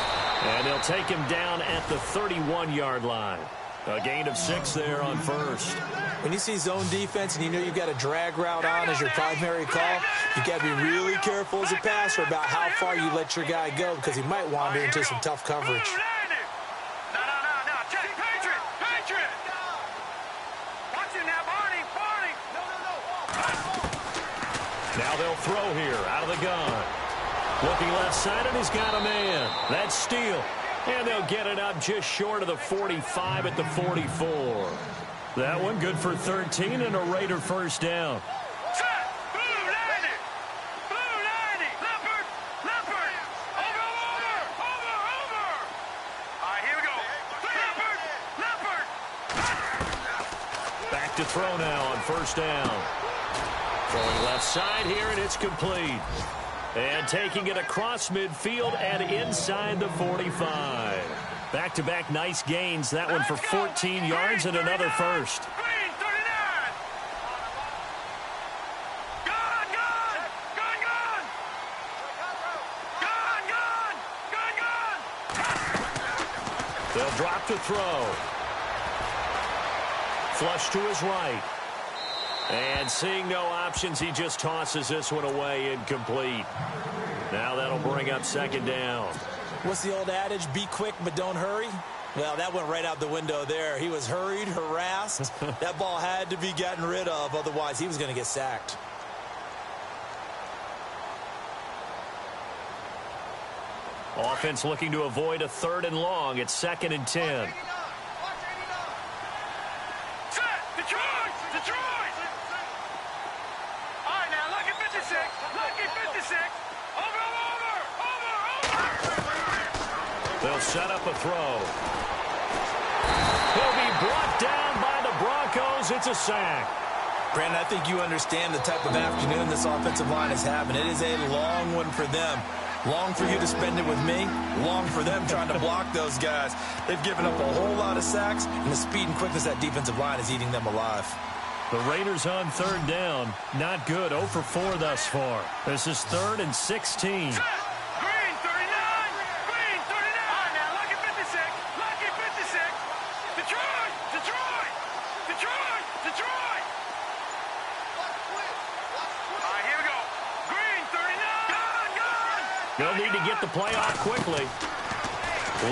And they'll take him down at the 31-yard line. A gain of 6 there on 1st. When you see zone defense and you know you've got a drag route on as your primary call, you've got to be really careful as a passer about how far you let your guy go because he might wander into some tough coverage. Now they'll throw here out of the gun. Looking left side, and he's got a man. That's Steele. And they'll get it up just short of the 45 at the 44. That one good for 13 and a Raider 1st down. Back to throw now on 1st down. Throwing left side here, and it's complete. And taking it across midfield and inside the 45. Back-to-back nice gains. That one for 14 yards and another 1st. They'll drop to throw. Flush to his right. And seeing no options, he just tosses this one away incomplete. Now that'll bring up 2nd down. What's the old adage? Be quick, but don't hurry. Well, that went right out the window there. He was hurried, harassed. That ball had to be gotten rid of. Otherwise, he was going to get sacked. Offense looking to avoid a 3rd and long. It's 2nd and 10. He'll set up a throw. He'll be brought down by the Broncos. It's a sack. Brandon, I think you understand the type of afternoon this offensive line is having. It is a long one for them. Long for you to spend it with me. Long for them trying to block those guys. They've given up a whole lot of sacks, and the speed and quickness of that defensive line is eating them alive. The Raiders on third down. Not good. 0 for 4 thus far. This is 3rd and 16. Green 39. Green 39. All right, now, lucky 56. Lucky 56. Detroit. Detroit. Detroit. Detroit. All right, here we go. Green 39. Gone. They'll need to get the play off quickly.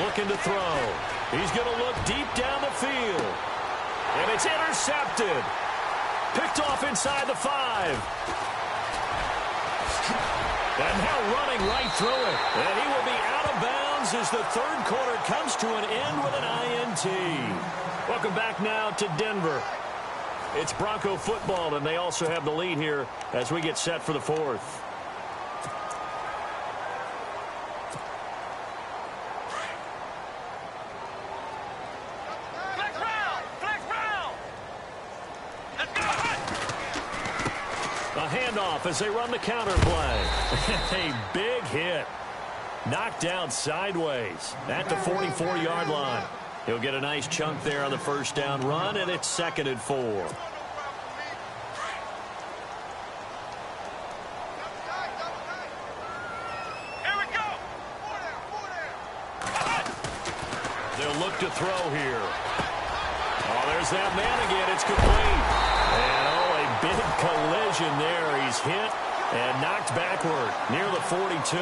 Looking to throw. He's going to look deep down the field. And it's intercepted. Picked off inside the 5. And now running right through it. And he will be out of bounds as the third quarter comes to an end with an INT. Welcome back now to Denver. It's Bronco football, and they also have the lead here as we get set for the fourth. Handoff as they run the counter play. A big hit. Knocked out sideways at the 44-yard line. He'll get a nice chunk there on the first down run, and it's 2nd and 4. Here we go. They'll look to throw here. Oh, there's that man again. It's complete. And a big collision there. He's hit and knocked backward near the 42.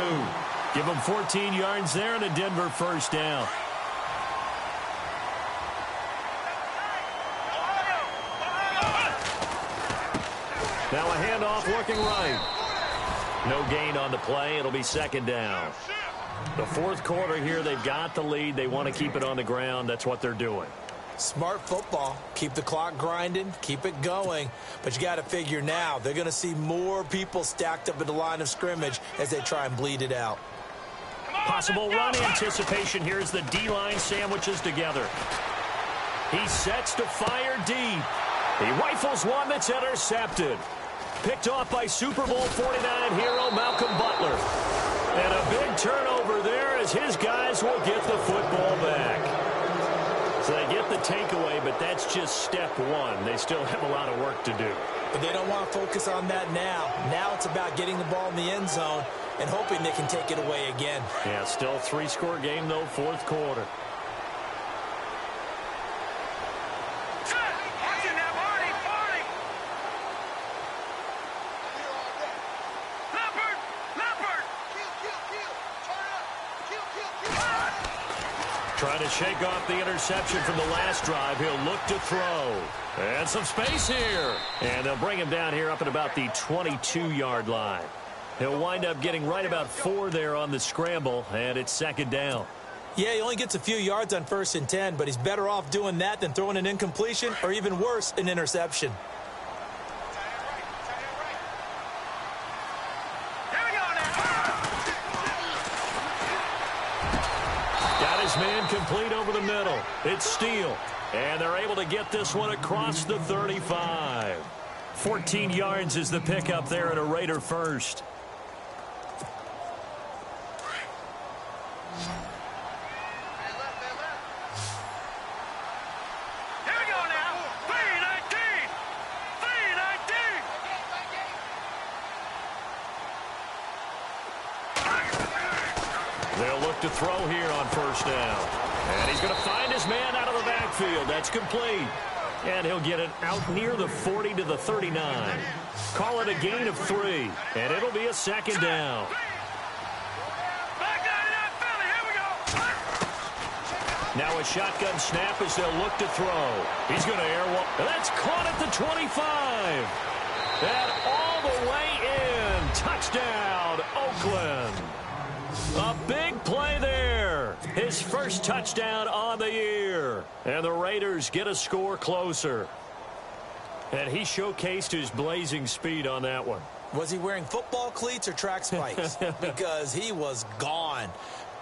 Give him 14 yards there and a Denver first down. Now a handoff working right. No gain on the play. It'll be 2nd down. The fourth quarter here, they've got the lead. They want to keep it on the ground. That's what they're doing. Smart football. Keep the clock grinding. Keep it going. But you got to figure now they're going to see more people stacked up at the line of scrimmage as they try and bleed it out. Possible run anticipation. Here's the D-line sandwiches together. He sets to fire deep. He rifles one that's intercepted. Picked off by Super Bowl 49 hero Malcolm Butler. And a big turnover there as his guys will get the football back. So they get the takeaway, but that's just step one. They still have a lot of work to do. But they don't want to focus on that now. Now it's about getting the ball in the end zone and hoping they can take it away again. Yeah, still 3-score game, though, fourth quarter. Trying to shake off the interception from the last drive. He'll look to throw. And some space here. And they'll bring him down here up at about the 22-yard line. He'll wind up getting right about 4 there on the scramble, and it's 2nd down. Yeah, he only gets a few yards on 1st and 10, but he's better off doing that than throwing an incompletion or even worse, an interception. Man complete over the middle. It's Steele. And they're able to get this one across the 35. 14 yards is the pickup there at a Raider first. Here we go now. 319. 319. They'll look to throw here on first down. And he's going to find his man out of the backfield. That's complete. And he'll get it out near the 40 to the 39. Call it a gain of 3. And it'll be a 2nd down. Now a shotgun snap as they'll look to throw. He's going to airwalk. That's caught at the 25. And all the way in. Touchdown, Oakland. A big play there. His first touchdown on the year. And the Raiders get a score closer. And he showcased his blazing speed on that one. Was he wearing football cleats or track spikes? Because he was gone.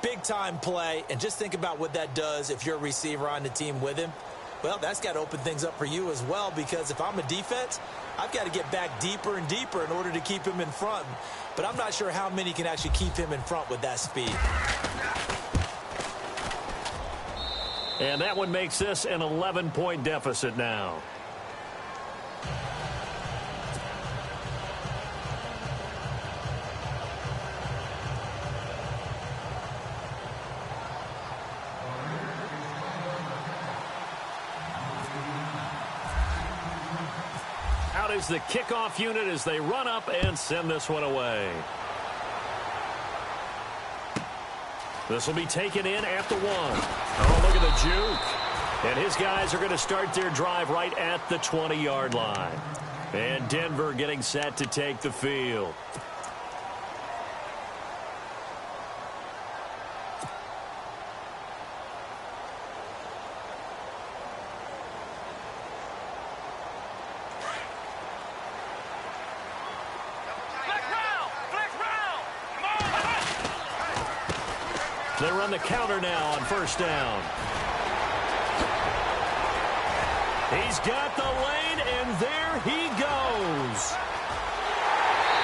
Big-time play, and just think about what that does if you're a receiver on the team with him. Well, that's got to open things up for you as well, because if I'm a defense, I've got to get back deeper and deeper in order to keep him in front. But I'm not sure how many can actually keep him in front with that speed. And that one makes this an 11-point deficit now. Out is the kickoff unit as they run up and send this one away. This will be taken in at the 1. Oh, look at the juke. And his guys are going to start their drive right at the 20-yard line. And Denver getting set to take the field. They run the counter now on first down. He's got the lane, and there he goes.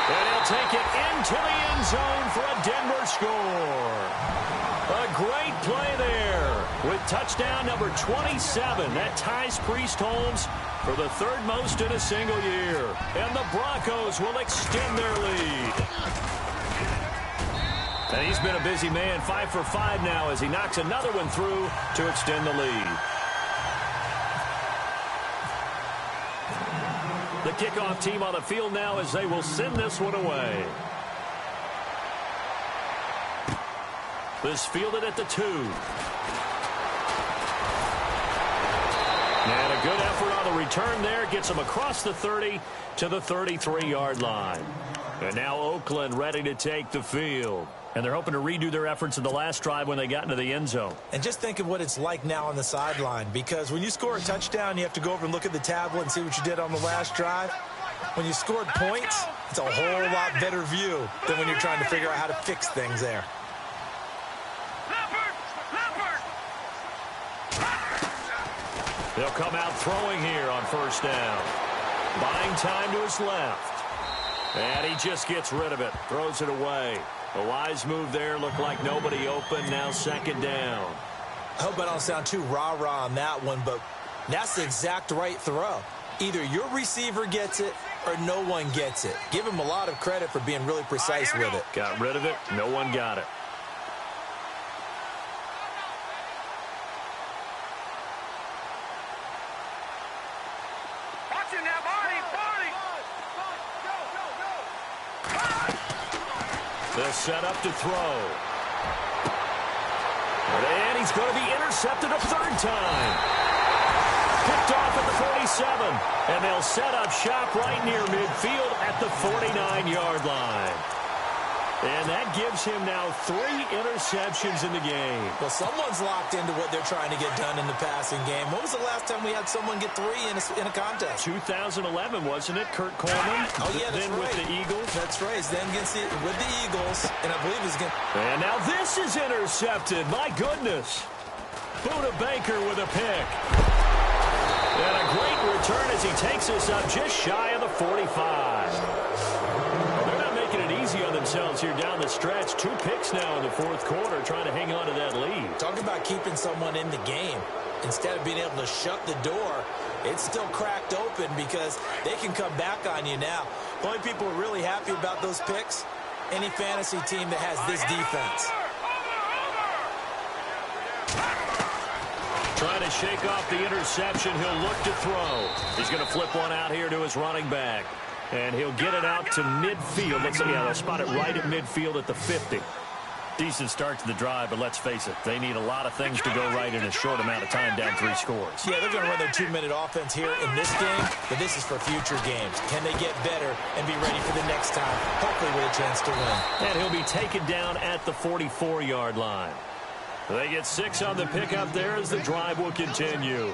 And he'll take it into the end zone for a Denver score. A great play there with touchdown number 27. That ties Priest Holmes for the third most in a single year. And the Broncos will extend their lead. And he's been a busy man, 5 for 5 now as he knocks another one through to extend the lead. The kickoff team on the field now as they will send this one away. This fielded at the 2. And a good effort on the return there. Gets him across the 30 to the 33-yard line. And now Oakland ready to take the field. And they're hoping to redo their efforts in the last drive when they got into the end zone. And just think of what it's like now on the sideline, because when you score a touchdown, you have to go over and look at the tablet and see what you did on the last drive. When you scored points, it's a whole lot better view than when you're trying to figure out how to fix things there. They'll come out throwing here on first down. Buying time to his left. And he just gets rid of it. Throws it away. A wise move there. Looked like nobody open. Now second down. I hope I don't sound too rah-rah on that one, but that's the exact right throw. Either your receiver gets it or no one gets it. Give him a lot of credit for being really precise with it. Got rid of it. No one got it. They'll set up to throw. And he's going to be intercepted a third time. Picked off at the 47. And they'll set up shop right near midfield at the 49-yard line. And that gives him now 3 interceptions in the game. Well, someone's locked into what they're trying to get done in the passing game. When was the last time we had someone get 3 in a contest? 2011, wasn't it? Kurt Coleman. Oh, yeah, that's then right. With the Eagles. That's right. Then with the Eagles, and I believe he's going to... And now this is intercepted. My goodness. Buda Baker with a pick. And a great return as he takes us up just shy of the 45. Easy on themselves here down the stretch. 2 picks now in the fourth quarter trying to hang on to that lead. Talk about keeping someone in the game. Instead of being able to shut the door, it's still cracked open because they can come back on you now. The only people who are really happy about those picks, any fantasy team that has this defense. Trying to shake off the interception. He'll look to throw. He's going to flip one out here to his running back. And he'll get it out to midfield. Let's see, they'll spot it right at midfield at the 50. Decent start to the drive, but let's face it, they need a lot of things to go right in a short amount of time, down 3 scores. Yeah, they're going to run their 2-minute offense here in this game, but this is for future games. Can they get better and be ready for the next time, hopefully with a chance to win? And he'll be taken down at the 44-yard line. They get 6 on the pickup there as the drive will continue.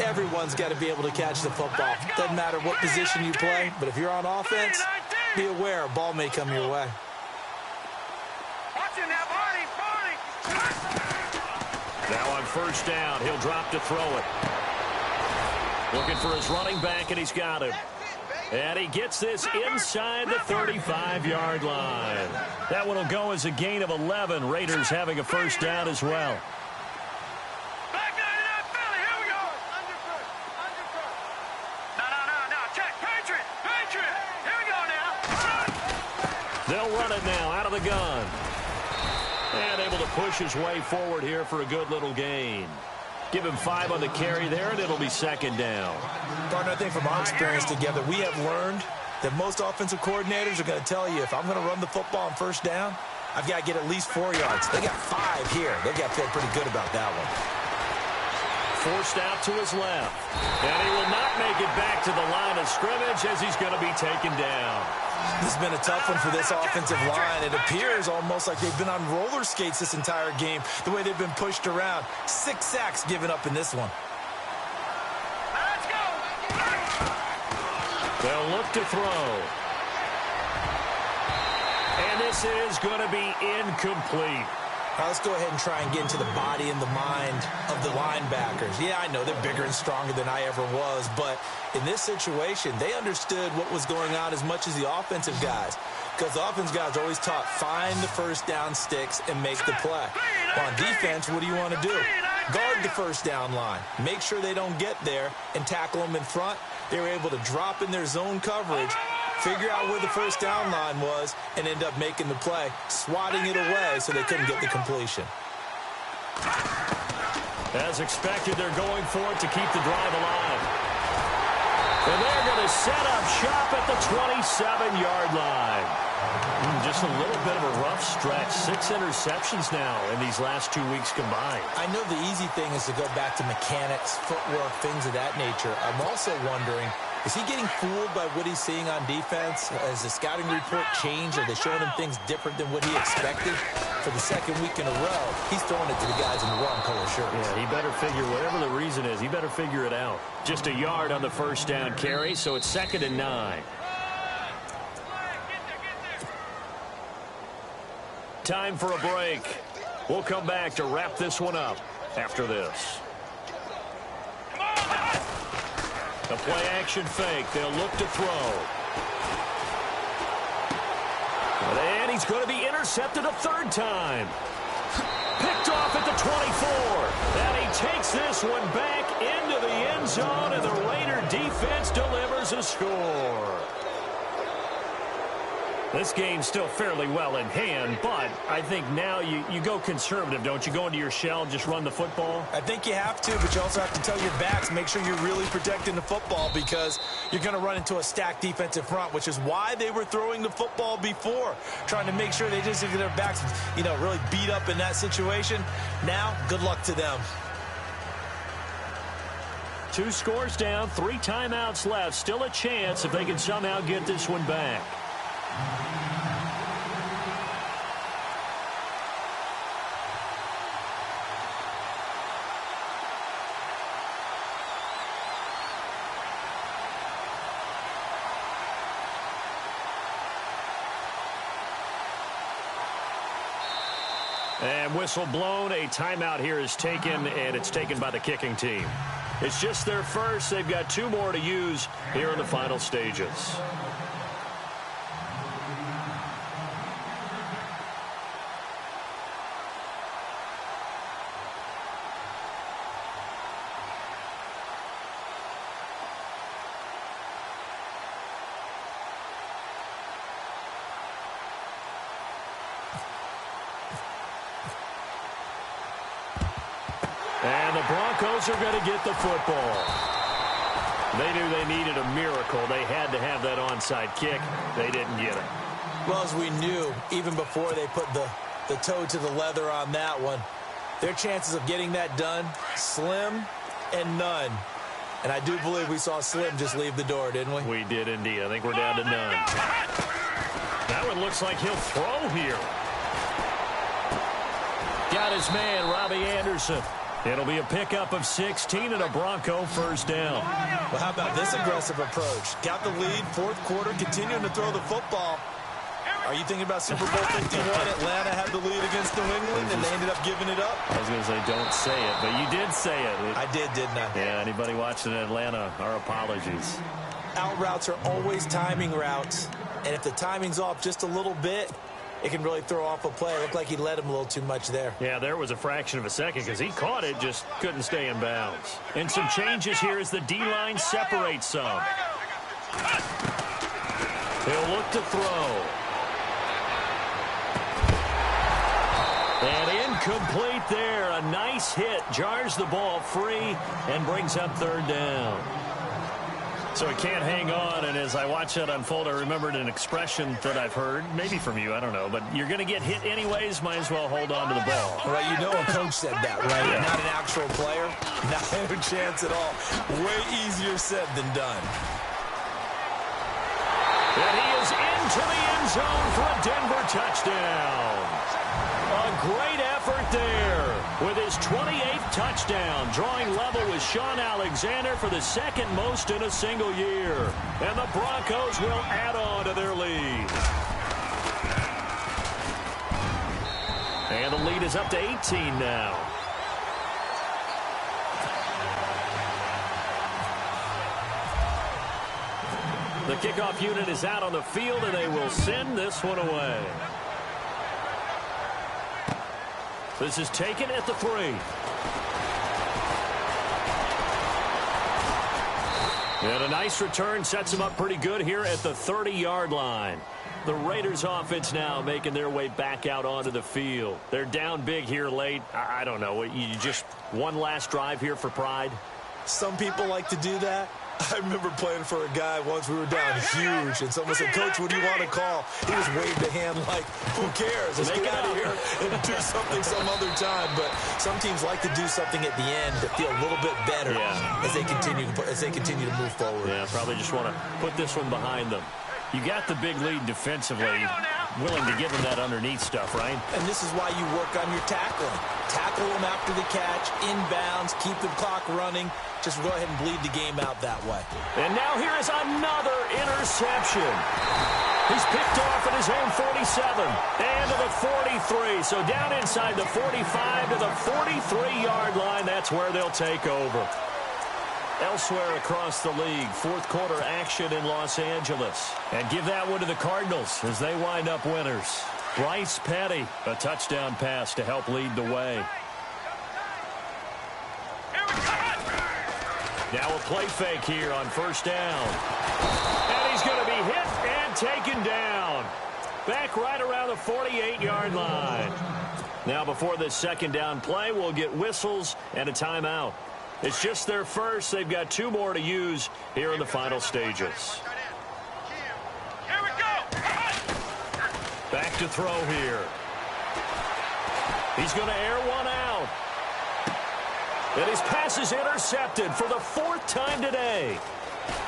Everyone's got to be able to catch the football. Doesn't matter what position you play, but if you're on offense, be aware a ball may come your way. Now on first down, he'll drop to throw it. Looking for his running back, and he's got him. And he gets this inside the 35-yard line. That one will go as a gain of 11. Raiders having a first down as well. Back 99 Philly, here we go. No. Check. Patriot. Here we go now. They'll run it now out of the gun. And able to push his way forward here for a good little gain. Give him 5 on the carry there, and it'll be second down. Gardner, I think from our experience together, we have learned that most offensive coordinators are going to tell you, if I'm going to run the football on first down, I've got to get at least 4 yards. They got 5 here. They got to feel pretty good about that one. Forced out to his left. And he will not make it back to the line of scrimmage as he's going to be taken down. This has been a tough one for this offensive line. It appears almost like they've been on roller skates this entire game, the way they've been pushed around. 6 sacks given up in this one. Let's go. They'll look to throw. And this is going to be incomplete. Now let's go ahead and try and get into the body and the mind of the linebackers. Yeah, I know they're bigger and stronger than I ever was, but in this situation, they understood what was going on as much as the offensive guys. Because the offensive guys are always taught, find the first down sticks and make the play. Well, on defense, what do you want to do? Guard the first down line. Make sure they don't get there and tackle them in front. They were able to drop in their zone coverage, figure out where the first down line was, and end up making the play, swatting it away so they couldn't get the completion. As expected, they're going for it to keep the drive alive. And they're going to set up shop at the 27-yard line. Just a little bit of a rough stretch. 6 interceptions now in these last 2 weeks combined. I know the easy thing is to go back to mechanics, footwork, things of that nature. I'm also wondering, is he getting fooled by what he's seeing on defense? Has the scouting report changed? Are they showing him things different than what he expected? For the second week in a row, he's throwing it to the guys in the wrong color shirts. Yeah, he better figure, whatever the reason is, he better figure it out. Just a yard on the first down carry, so it's 2nd and 9. Time for a break. We'll come back to wrap this one up after this. A play-action fake. They'll look to throw. And he's going to be intercepted a 3rd time. Picked off at the 24. And he takes this one back into the end zone, and the Raider defense delivers a score. This game's still fairly well in hand, but I think now you go conservative, don't you? Go into your shell and just run the football? I think you have to, but you also have to tell your backs, make sure you're really protecting the football because you're going to run into a stacked defensive front, which is why they were throwing the football before, trying to make sure they just get their backs, really beat up in that situation. Now, good luck to them. 2 scores down, 3 timeouts left. Still a chance if they can somehow get this one back. And whistle blown. A timeout here is taken, and it's taken by the kicking team. It's just their first. They've got 2 more to use here in the final stages. And the Broncos are going to get the football. They knew they needed a miracle. They had to have that onside kick. They didn't get it. Well, as we knew, even before they put the toe to the leather on that one, their chances of getting that done, slim and none. And I do believe we saw Slim just leave the door, didn't we? We did indeed. I think we're down to none. That one looks like he'll throw here. Got his man, Robbie Anderson. It'll be a pickup of 16 and a Bronco first down. Well, how about this aggressive approach? Got the lead, 4th quarter, continuing to throw the football. Are you thinking about Super Bowl 51? Atlanta had the lead against New England, and they ended up giving it up? I was going to say, don't say it, but you did say it. I did, didn't I? Yeah, anybody watching in Atlanta, our apologies. Out routes are always timing routes, and if the timing's off just a little bit, it can really throw off a play. It looked like he led him a little too much there. Yeah, there was a fraction of a second because he caught it, just couldn't stay in bounds. And some changes here as the D-line separates some. He'll look to throw. And incomplete there. A nice hit. Jars the ball free and brings up third down. So he can't hang on, and as I watch that unfold, I remembered an expression that I've heard, maybe from you, I don't know, but you're going to get hit anyways, might as well hold on to the ball. Right, you know a coach said that, right? Yeah. Not an actual player. Not a chance at all. Way easier said than done. And he is into the end zone for a Denver touchdown. A great effort there with his 28th touchdown, drawing level with Sean Alexander for the second most in a single year. And the Broncos will add on to their lead. And the lead is up to 18 now. The kickoff unit is out on the field, and they will send this one away. This is taken at the 3. And a nice return sets them up pretty good here at the 30-yard line. The Raiders offense now making their way back out onto the field. They're down big here late. I don't know. You just one last drive here for pride? Some people like to do that. I remember playing for a guy once. We were down huge, and someone said, "Coach, what do you want to call?" He just waved a hand like, "Who cares? Let's get out of here and do something some other time." But some teams like to do something at the end to feel a little bit better as they continue to move forward. Yeah, probably just want to put this one behind them. You got the big lead defensively, willing to give them that underneath stuff, right? And this is why you work on your tackling. Tackle them after the catch, inbounds, keep the clock running. Just go ahead and bleed the game out that way. And now here is another interception. He's picked off at his own 47 and to the 43. So down inside the 45 to the 43-yard line. That's where they'll take over. Elsewhere across the league, fourth quarter action in Los Angeles. And give that one to the Cardinals as they wind up winners. Bryce Petty, a touchdown pass to help lead the way. Now a play fake here on first down. And he's going to be hit and taken down. Back right around the 48-yard line. Now before this second down play, we'll get whistles and a timeout. It's just their first. They've got 2 more to use here in the final stages. Here we go. Back to throw here. He's going to air one out. And his pass is intercepted for the 4th time today.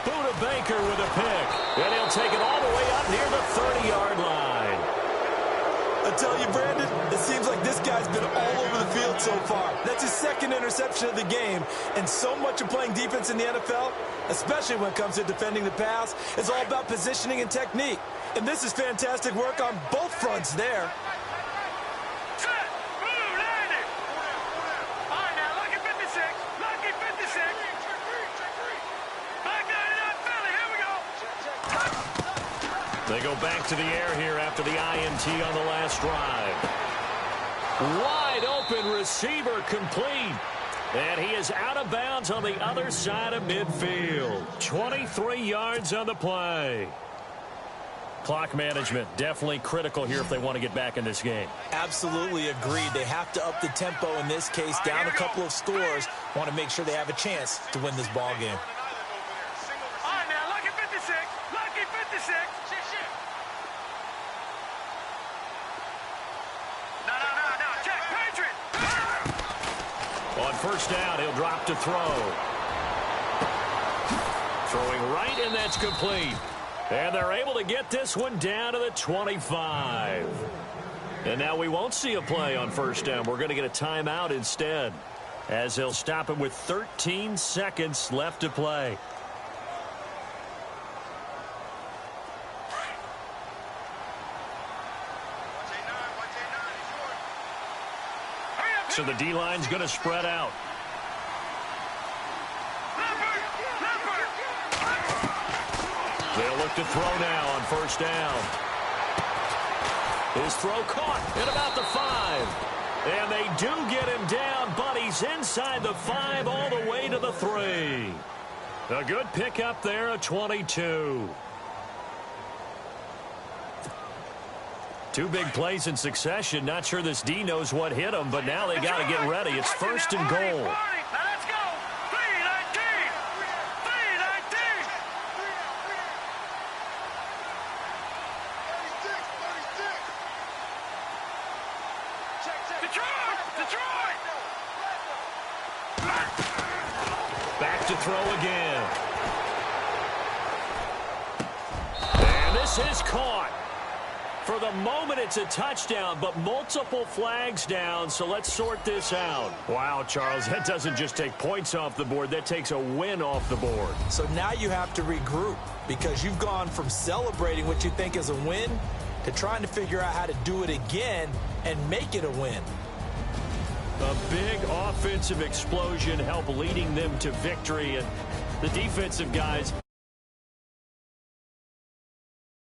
Buda Baker with a pick. And he'll take it all the way up near the 30-yard line. I tell you, Brandon, it seems like this guy's been all over the field so far. That's his 2nd interception of the game. And so much of playing defense in the NFL, especially when it comes to defending the pass, is all about positioning and technique. And this is fantastic work on both fronts there. Set. Move. Landed. All right, now, lucky 56. Lucky 56. Back 99 Philly. Here we go. They go back to the air here after the INT on the last drive. Wide open receiver complete. And he is out of bounds on the other side of midfield. 23 yards on the play. Clock management definitely critical here if they want to get back in this game. Absolutely agreed. They have to up the tempo in this case, down a couple of scores. Want to make sure they have a chance to win this ball game. All right, now, lucky 56. Lucky 56. No. Check. Patriot. On first down, he'll drop to throw. Throwing right, and that's complete. And they're able to get this one down to the 25. And now we won't see a play on first down. We're going to get a timeout instead, as they'll stop it with 13 seconds left to play. So the D-line's going to spread out. They'll look to throw now on first down. His throw caught at about the 5. And they do get him down, but he's inside the 5 all the way to the 3. A good pickup there, a 22. 2 big plays in succession. Not sure this D knows what hit him, but now they got to get ready. It's first and goal. Now let's go. 3-19. 3-19. Detroit! Detroit! Back to throw again. And this is caught. For the moment, it's a touchdown, but multiple flags down, so let's sort this out. Wow, Charles, that doesn't just take points off the board. That takes a win off the board. So now you have to regroup because you've gone from celebrating what you think is a win to trying to figure out how to do it again and make it a win. A big offensive explosion helped leading them to victory, and the defensive guys